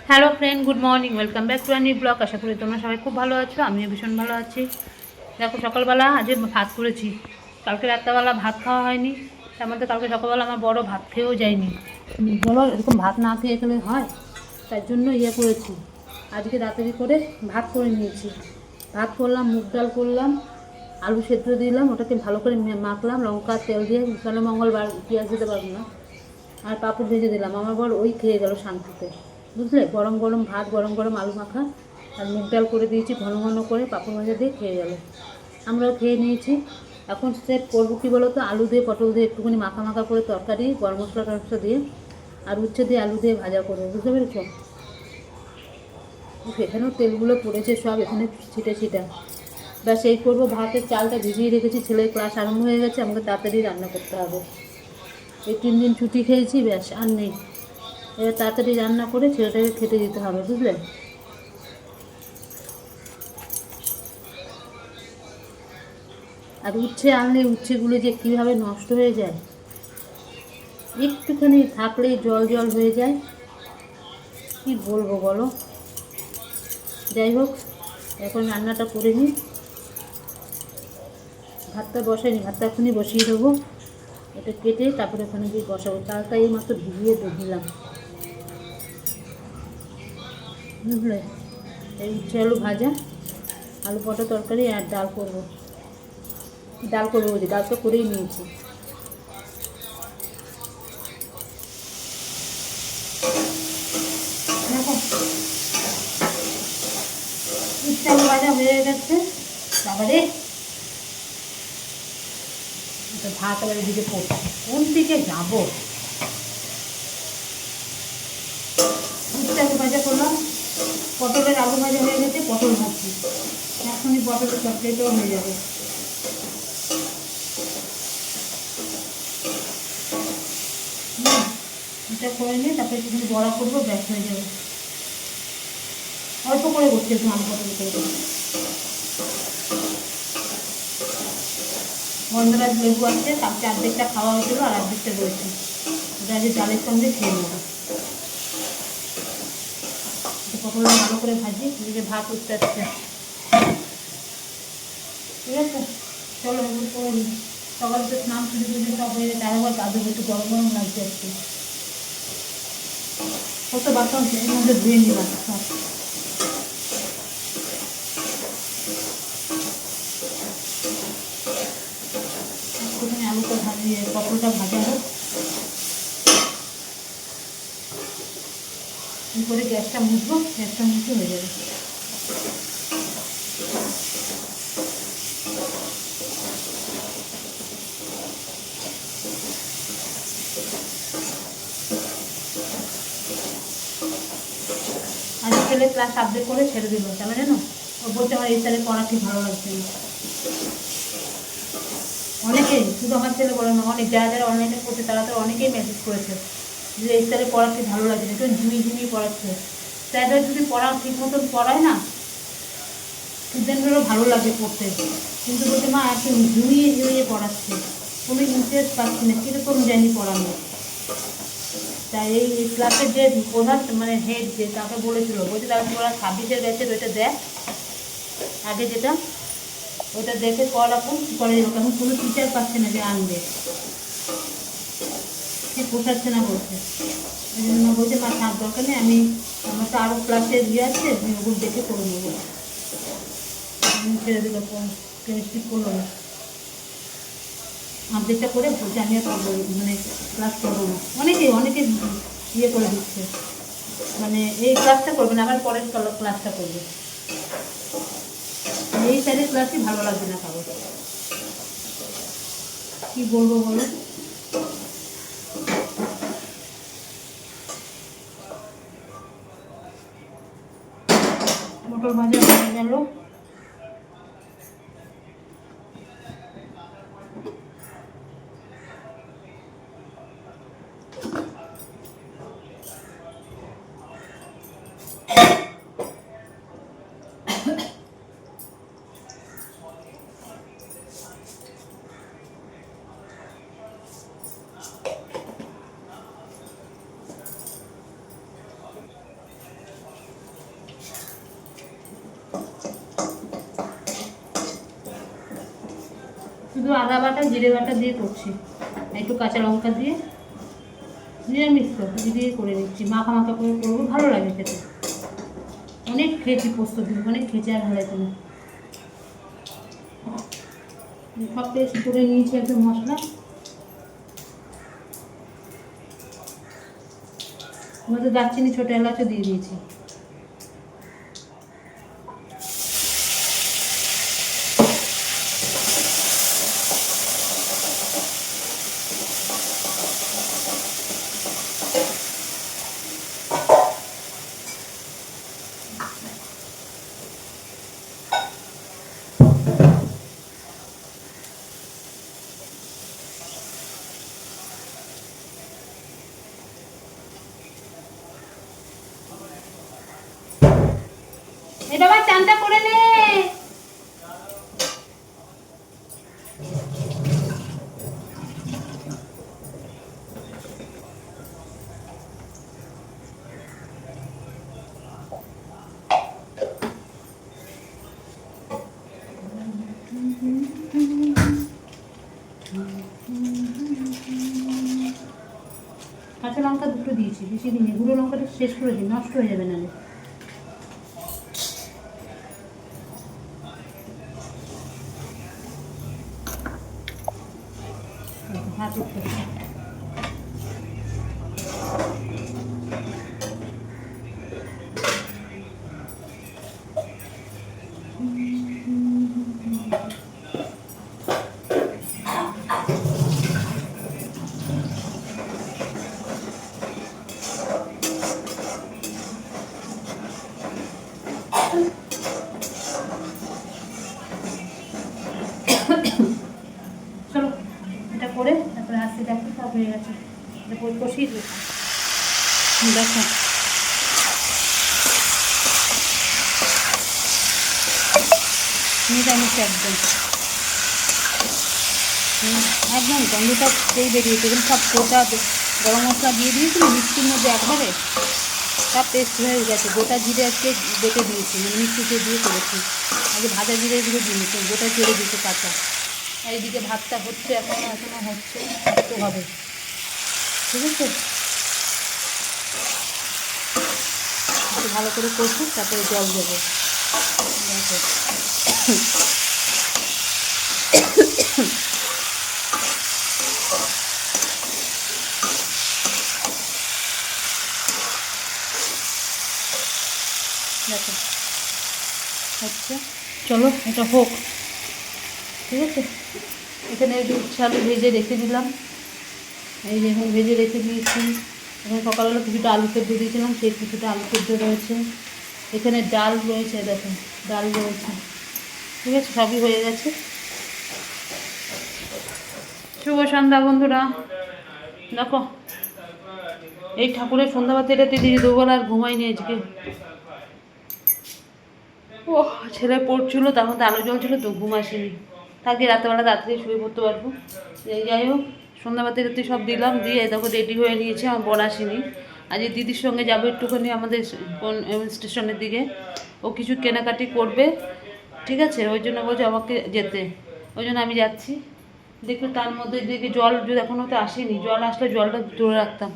Hello friend, good morning, welcome back to a new blog. আশা করি তোমরা সবাই খুব ভালো আছো, আমিও ভীষণ ভালো আছি। দেখো, সকালবেলা আজ ভাত করেছি। কালকে রাত্রেবেলা ভাত খাওয়া হয়নি, তার মধ্যে কালকে সকালবেলা আমার বড় ভাত খেয়েও যায়নি। বলো, এরকম ভাত না খেয়ে গেলে হয়? তার জন্য করেছি, আজকে তাড়াতাড়ি করে ভাত করে নিয়েছি। ভাত করলাম, মুগ ডাল করলাম, আলু সেদ্ধ দিলাম, ওটাকে ভালো করে মাখলাম লঙ্কা তেল দিয়ে, কারণ মঙ্গলবার পেঁয়াজ দিতে পারবো না। আর পাঁপড় ভেজে দিলাম, আমার বর ওই খেয়ে গেল শান্তিতে। বুঝলে, গরম গরম ভাত, গরম গরম আলু মাখা আর মুগ ডাল করে দিয়েছি, ঘন ঘন করে পাঁপড় ভাজা দিয়ে খেয়ে গেল। আমরাও খেয়ে নিয়েছি। এখন সে করবো কী বলো তো, আলু দিয়ে পটল দিয়ে একটুখানি মাখা মাখা করে তরকারি, গরম মশলা টমসলা দিয়ে আর উচ্ছে দিয়ে আলু দিয়ে ভাজা করবো, বুঝতে পেরেছ? এখানেও তেলগুলো পড়েছে সব, এখানে ছিটা ছিটা। ব্যাস এই করবো। ভাতের চালটা ভিজিয়ে রেখেছি, ছেলের ক্লাস আরম্ভ হয়ে গেছে, আমাকে তাড়াতাড়ি রান্না করতে হবে। এই 3 দিন ছুটি খেয়েছি, ব্যাস আর নেই। এবার তাড়াতাড়ি রান্না করে ছেলেটাকে খেতে দিতে হবে, বুঝলে? আর উচ্ছে আনলে উচ্ছেগুলো যে কীভাবে নষ্ট হয়ে যায়, একটুখানি থাকলেই জল জল হয়ে যায়, কি বলবো বলো। যাই হোক, এখন রান্নাটা করে নিই। ভাতটা বসাইনি, ভাতটা এখনই বসিয়ে দেবো। এটা কেটে তারপরে ওখানে গিয়ে বসাবো। চালটা এই মাত্র ভিজিয়ে দিলাম, বুঝলে? এই উচ্ছে আলু ভাজা, আলু পটা তরকারি আর ডাল করবো। ডাল করবো বলছি, ডাল তো করেই নিয়েছি। দেখো, উচ্ছে আলু ভাজা হয়ে গেছে। তারপরে ভাত আবার এদিকে পড়ছে, কোন দিকে যাবো? উচ্ছে আলু ভাজা করলাম, পটলের আলু ভাজা হয়ে গেছে, পটল ভাজছি। এখনই পটলের তরকারিটাও হয়ে যাবে। এটা করে নিয়ে তারপরে একটুখানি বড়া করবো, ব্যাস হয়ে যাবে। অল্প করে করছি, একটু আলু পটল করবো। গন্ধরাজ লেবু আছে, কালকে অর্ধেকটা খাওয়া হয়েছিল আর অর্ধেকটা রয়েছে, ওটা আজকে ডালের সঙ্গে খেয়ে নেবো। পটলটা ভালো করে ভাজি, এদিকে ভাত উঠতে আসছে। ঠিক আছে, চলো এগুলো করে নিই। সকালে তো স্নান পুজো পুজো সব হয়ে গেছে, আরেকবার কাঁদবে, একটু গরম গরম লাগছে আজকে। কত বাসন এর মধ্যে ধুয়ে নিলাম সব। একটুখানি আলুটা ভাজিয়ে পটলটা ভাজা হোক, কী করে গ্যাসটা মুছবো, গ্যাসটা মুছে হয়ে যাবে। আজ ছেলে ক্লাস আপডেট করে ছেড়ে দিল, কেন জানো? ও বলছে আমার এই স্যারের পড়া ঠিক ভালো লাগছে না। অনেকেই, শুধু আমার ছেলে বলে না, অনেক যারা যারা অনলাইনে পড়ছে তারা তো অনেকেই মেসেজ করেছে যে এই স্যারের পড়া ঠিক ভালো লাগছে না, একটু ঝিমিয়ে ঝিমিয়ে পড়াচ্ছে। স্যাররা যদি পড়া ঠিক মতন পড়ায় না, স্টুডেন্টদেরও ভালো লাগে পড়তে, কিন্তু বলছে মা একটু ঝিমিয়ে ঝিমিয়ে পড়াচ্ছে, কোনো ইন্টারেস্ট পাচ্ছি না, কীরকম জানি পড়ানো। তাই এই ক্লাসের যে প্রধান মানে হেড, যে তাকে বলেছিল, বলছে তারা তোরা 26-এর ব্যাচের ওইটা দেখ, আগে যেটা ওইটা দেখে পড়, এখন করে দেবো। এখন কোনো টিচার পাচ্ছে না যে আনবে, ঠিক পোষাচ্ছে না বলছে। ওই জন্য বলছে মা থাক, দরকার নেই, আমার তো আরও ক্লাসে আছে, আমি ওগুলো দেখে করে নেবো। ছেড়ে দিল, কেমিস্ট্রি করলো না, অর্ধেকটা করে বলছে আমি আর করবো, মানে ক্লাস করবো না। অনেকে অনেকে করে দিচ্ছে, মানে এই ক্লাসটা করবে না, আবার পরের ক্লাসটা করবে। এই স্যারের ক্লাসই ভালো লাগবে না কারো, কি বলবো বলো। মটর ভাজা হয়ে গেল। শুধু আদা বাটা জিরে বাটা দিয়ে করছি, একটু কাঁচা লঙ্কা দিয়ে নিরামিষ তো দিয়ে করে নিচ্ছি, মাখা মাখা করে করবো, ভালো লাগে খেতে। অনেক খেয়েছি পোস্ত দিয়ে, অনেক খেয়েছি, আর ভালো লাগে না। সব পেস্ট করে নিয়েছি একদম মশলা। মধ্যে দারচিনি ছোটো এলাচও দিয়ে দিয়েছি। এটা আবার চানটা করে নে। কাঁচা লঙ্কা দুটো দিয়েছি, বেশি দিনে গুঁড়ো লঙ্কাটা শেষ করে দিই, নষ্ট হয়ে যাবে না। হাত উঠতে চলো এটা করে তারপরে আসতে দেখো সব হয়ে গেছে, এটা কষিয়ে দিই। দেখো নিরামিষ একদম একদম গন্ধটা সেই বেরিয়েছে, কিন্তু সব গোটা গরম মশলা দিয়ে দিয়েছি মিষ্টির মধ্যে একবারে, সব পেস্ট হয়ে গেছে। গোটা জিরে আজকে বেটে দিয়েছি, মানে মিষ্টিতে দিয়ে করেছি, আগে ভাজা জিরে এগুলো দিয়েছি, গোটা ছেড়ে দিয়েছে কাঁচা। আর এইদিকে ভাতটা হচ্ছে, এখনও হচ্ছে, একটু হবে, ঠিক আছে। একটু ভালো করে করছি, তারপরে জল দেবো। দেখো দেখো হচ্ছে, চলো এটা হোক, ঠিক আছে। এখানে উচ্ছে আলু ভেজে রেখে দিলাম, এই যে এখন ভেজে রেখে দিয়েছি। এখানে সকালবেলা কিছুটা আলু সেদ্ধ দিয়েছিলাম, সেই কিছুটা আলু সেদ্ধ রয়েছে। এখানে ডাল রয়েছে, দেখো ডাল রয়েছে, ঠিক আছে, সবই হয়ে গেছে। শুভ সন্ধ্যা বন্ধুরা। দেখো এই ঠাকুরের সন্ধ্যাবাতি এটাতে দিয়ে দুবেলা আর ঘুমাইনি আজকে। ও ছেলে পড়ছিল, তার মধ্যে আলো জ্বলছিল তো ঘুম আসেনি, থাকি রাতেবেলা রাত্রে শুয়ে পড়তে পারবো। যাই হোক সন্ধ্যাবাতি রাত্রি সব দিলাম, দিয়ে দেখো রেডি হয়ে নিয়েছে, আমার বর আসেনি। আজ দিদির সঙ্গে যাবো একটুখানি আমাদের কোন স্টেশনের দিকে, ও কিছু কেনাকাটি করবে, ঠিক আছে, ওই জন্য বলছে আমাকে যেতে, ওই জন্য আমি যাচ্ছি। দেখো তার মধ্যে দেখি জল যদি এখনও তো আসেনি, জল আসলে জলটা তুলে রাখতাম,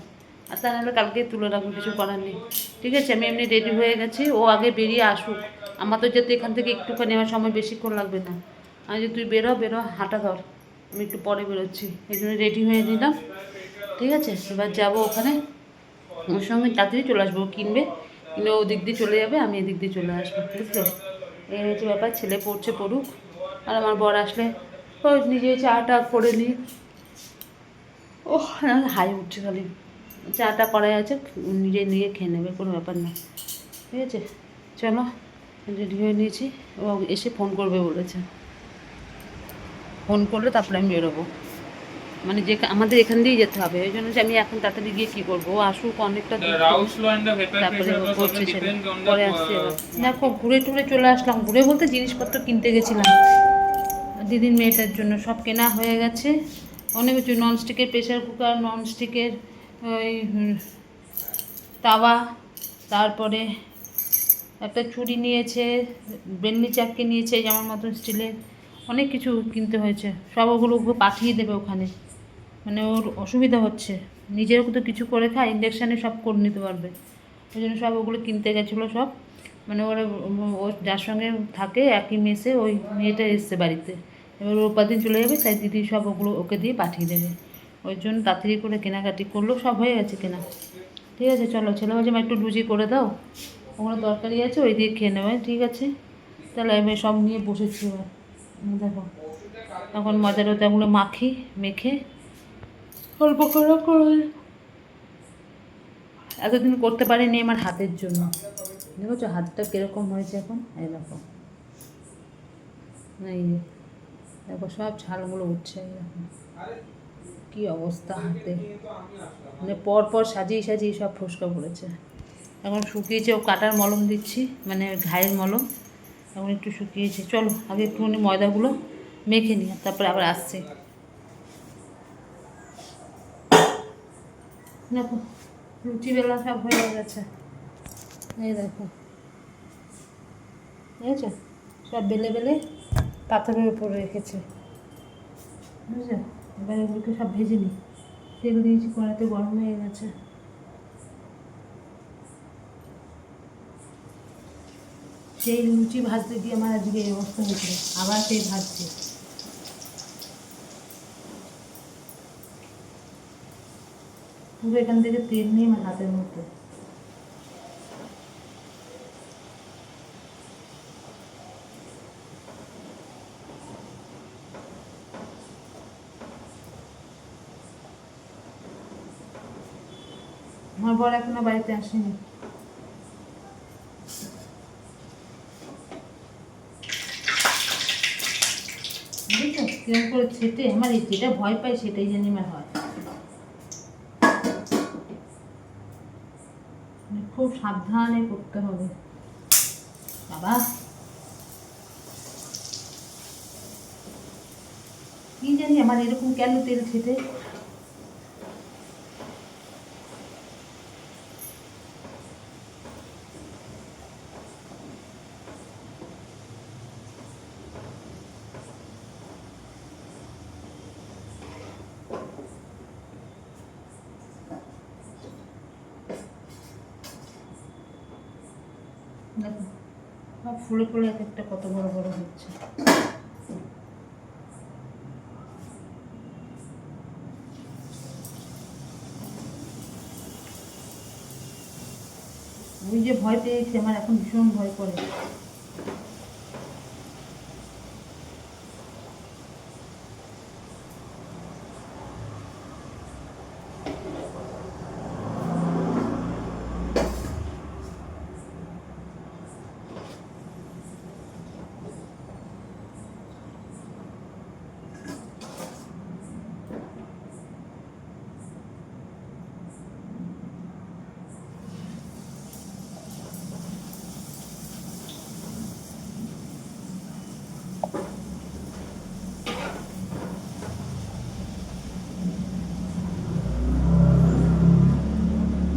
আর তা নাহলে কালকে তুলে রাখবো, কিছু করার নেই, ঠিক আছে। আমি এমনি রেডি হয়ে গেছি, ও আগে বেরিয়ে আসুক, আমার তো যেতে এখান থেকে একটুখানি আমার সময় বেশিক্ষণ লাগবে না। আর যে তুই বেরো হাঁটা ধর, আমি একটু পরে বেরোচ্ছি, এই জন্য রেডি হয়ে নিলাম, ঠিক আছে। এবার যাবো ওখানে, ওর সঙ্গে তাড়াতাড়ি চলে আসবো, কিনবে, কিনে ও দিক দিয়ে চলে যাবে, আমি এদিক দিয়ে চলে আসবো, বুঝলো। এই হচ্ছে ব্যাপার, ছেলে পড়ছে পড়ুক, আর আমার বর আসলে ও নিজে চাটা করে নিই। ও হাই উঠছে খালি, চাটা করাই আছে, নিজে নিয়ে খেয়ে নেবে, কোনো ব্যাপার না, ঠিক আছে। চলো রেডি হয়ে নিয়েছি, ও এসে ফোন করবে বলেছে, ফোন করলে তারপরে আমি বেরোবো, মানে যে আমাদের এখান দিয়েই যেতে হবে, ওই জন্য আমি এখন তাড়াতাড়ি গিয়ে কী করবো, ও আসুক অনেকটা দূর, তারপরে করছে ছেলে, পরে আসছে। দেখো ঘুরে টুরে চলে আসলাম, ঘুরে বলতে জিনিসপত্র কিনতে গেছিলাম দিদির মেয়েটার জন্য, সব কেনা হয়ে গেছে, অনেক কিছু, ননস্টিকের প্রেশার কুকার, ননস্টিকের ওই তাওয়া, তারপরে একটা ছুরি নিয়েছে, বেলনি চাককে নিয়েছে যেমন মতন স্টিলের, অনেক কিছু কিনতে হয়েছে, সব ওগুলো পাঠিয়ে দেবে ওখানে। মানে ওর অসুবিধা হচ্ছে, নিজেরও তো কিছু করে খায়, ইঞ্জেকশানে সব করে নিতে পারবে, ওই জন্য সব ওগুলো কিনতে গেছিলো সব। মানে ওরা ও যার সঙ্গে থাকে একই মেসে, ওই মেয়েটা এসছে বাড়িতে, এবার ও দিন চলে যাবে, তাই দিদি সব ওগুলো ওকে দিয়ে পাঠিয়ে দেবে। ওই জন্য তাড়াতাড়ি করে কেনাকাটি করলো, সব হয়ে গেছে কেনা। ঠিক আছে চলো, ছেলে বলছে মা একটু লুচি করে দাও, ওগুলো তরকারি আছে ওই দিয়ে খেয়ে নেবে। ঠিক আছে, তাহলে আমি সব নিয়ে বসেছি এবার। দেখো এখন মজার ওগুলো মেখে অল্প করে এতদিন করতে পারিনি আমার হাতের জন্য। দেখো হাতটা কীরকম হয়েছে এখন, এই দেখো, এই যে দেখো সব ছালগুলো উঠছে, এরকম কী অবস্থা হাতে, মানে পর সাজিয়ে সাজিয়ে সব ফোসকা পড়েছে। এখন শুকিয়েছে, ও কাটার মলম দিচ্ছি, মানে ঘায়ের মলম, এখন একটু শুকিয়েছে। চলো আগে একটুখানি ময়দাগুলো মেখে নিই, তারপরে আবার আসছি। দেখো লুচি বেলা সব হয়ে গেছে, এই দেখো বুঝেছো, সব বেলে বেলে পাথরের উপর রেখেছে, বুঝছো। এবার এগুলোকে সব ভেজে নিই, তেল দিয়েছি, কড়াইতে গরম হয়ে গেছে। সেই লুচি ভাজতে গিয়ে আমার আজকে এই অবস্থা হয়েছিল, আবার সেই ভাজছে। পুরো এখান থেকে তেল নিয়ে আমার হাতের মধ্যে। আমার বর এখনো বাড়িতে আসেনি। বুঝছো কিরকম করে ছেটে, আমার যেটা ভয় পাই সেটাই জানি আমার হয়, খুব সাবধানে করতে হবে বাবা। কি জানি আমার এরকম কেন তেল ছেটে। দেখো সব ফুলে ফুলে এক একটা কত বড় বড় হচ্ছে। ওই যে ভয় পেয়েছি, আমার এখন ভীষণ ভয় করে।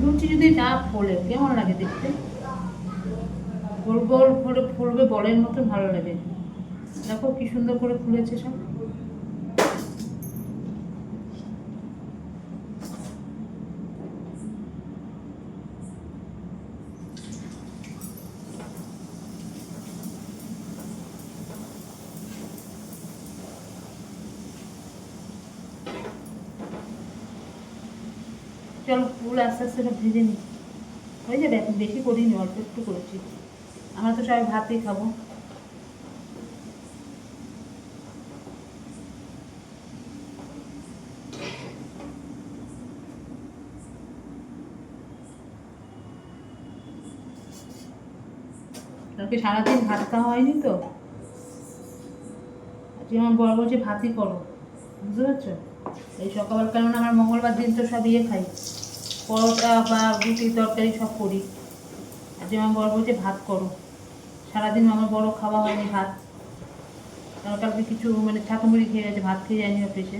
লুচি যদি না ফোলে কেমন লাগে দেখতে, গোল গোল করে ফুলবে বলের মতন, ভালো লাগে। দেখো কি সুন্দর করে ফুলেছে সব। চলো ফুল আস্তে আস্তে সব ভেজে নিই, হয়ে যাবে। এখন বেশি করিনি, অল্প একটু করেছি, আমরা তো সবাই ভাতই খাবো। কালকে সারাদিন ভাত খাওয়া হয়নি তো, আজকে আমার বড় বলছে ভাতই করো, বুঝতে পারছো। এই সকাল, কারণ আমার মঙ্গলবার দিন তো সব ইয়ে খাই, পরোটা বা রুটি তরকারি সব করি। আজকে আমার বড় বলছে ভাত করো, সারাদিন আমার বড় খাওয়া হয়নি ভাত, কারণ কালকে কিছু মানে ঠাকুমুড়ি খেয়ে গেছে, ভাত খেয়ে যায়নি অফিসে,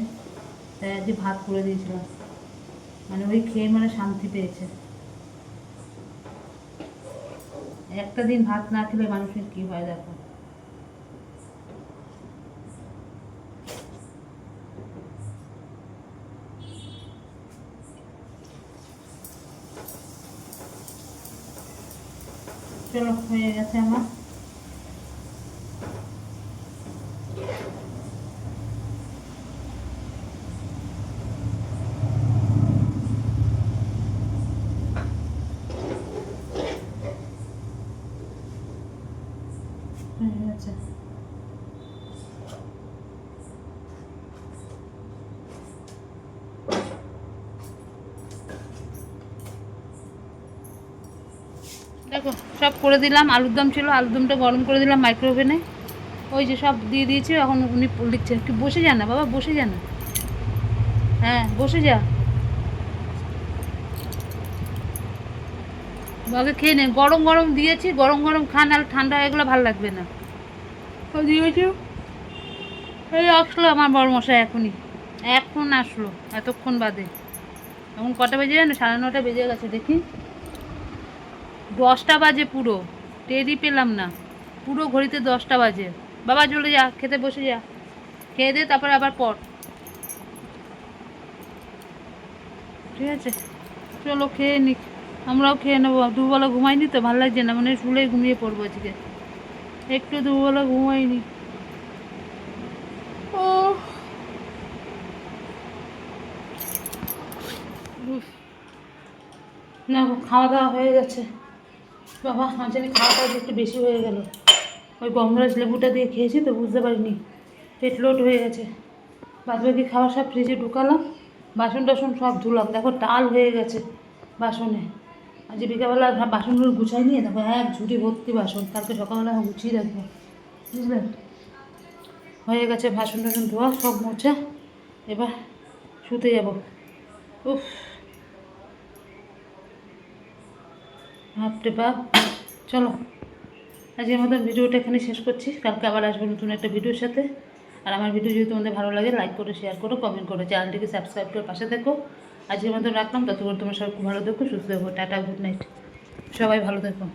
তাই আজকে ভাত করে দিয়েছিলাম, মানে ওই খেয়ে মানে শান্তি পেয়েছে। একটা দিন ভাত না খেলে মানুষের কী হয় দেখো। চলো হয়ে গেছে আমার। হয়ে গেছে। দেখো সব করে দিলাম, আলুর দম ছিল, আলুর দমটা গরম করে দিলাম মাইক্রোওভেনে। ওই যে সব দিয়ে দিয়েছি, এখন উনি লিখছেন। কি বসে যা না বাবা, বসে যা না। হ্যাঁ বসে যা, আগে খেয়ে নে। গরম গরম দিয়েছি, গরম গরম খান, আর ঠান্ডা হয়ে গেলে ভালো লাগবে না। দিয়েছি। এই আসলো আমার বড় মশাই এখনই, এখন আসলো এতক্ষণ বাদে। এখন কটা বেজে জানো? 9:30 বেজে গেছে। দেখি 10টা বাজে, পুরো টেরই পেলাম না। পুরো ঘড়িতে 10টা বাজে। বাবা চলে যা, খেতে বসে যা, খেয়ে দে তারপরে আবার পর, ঠিক আছে? চলো খেয়ে নি, আমরাও খেয়ে নেবো। দুবেলা ঘুমাইনি তো, ভালো লাগছে না, মানে শুলেই ঘুমিয়ে পড়বো আজকে। একটু দুবেলা ঘুমাইনি। ও না, খাওয়া দাওয়া হয়ে গেছে। বাবা আমার জানি খাওয়াটা একটু বেশি হয়ে গেল। ওই গন্ধরাজ লেবুটা দিয়ে খেয়েছি তো, বুঝতে পারিনি পেট লোড হয়ে গেছে। বাদবাকি খাওয়া সব ফ্রিজে ঢুকালাম, বাসন টাসন সব ধুলাম। দেখো টাল হয়ে গেছে বাসনে। আজ বিকালবেলা বাসনগুলো গুছাই নিয়ে দেখো এক ঝুড়ি ভর্তি বাসন, কালকে সকালবেলা গুছিয়ে রাখবো, বুঝলেন? হয়ে গেছে বাসন টাসন ধোয়া, সব মোছা। এবার শুতে যাব। উফ, বাপরে বাপ। চলো আজকের মতো ভিডিওটা এখানে শেষ করছি। কালকে আবার আসবো নতুন একটা ভিডিওর সাথে। আর আমার ভিডিও যদি তোমাদের ভালো লাগে, লাইক করো, শেয়ার করো, কমেন্ট করো, চ্যানেলটিকে সাবস্ক্রাইব করে পাশে থেকো। আজকের মতো রাখলাম, ততক্ষণ তোমার সবাই খুব ভালো থেকো, সুস্থ থেকো। টাটা, গুড নাইট, সবাই ভালো থেকো।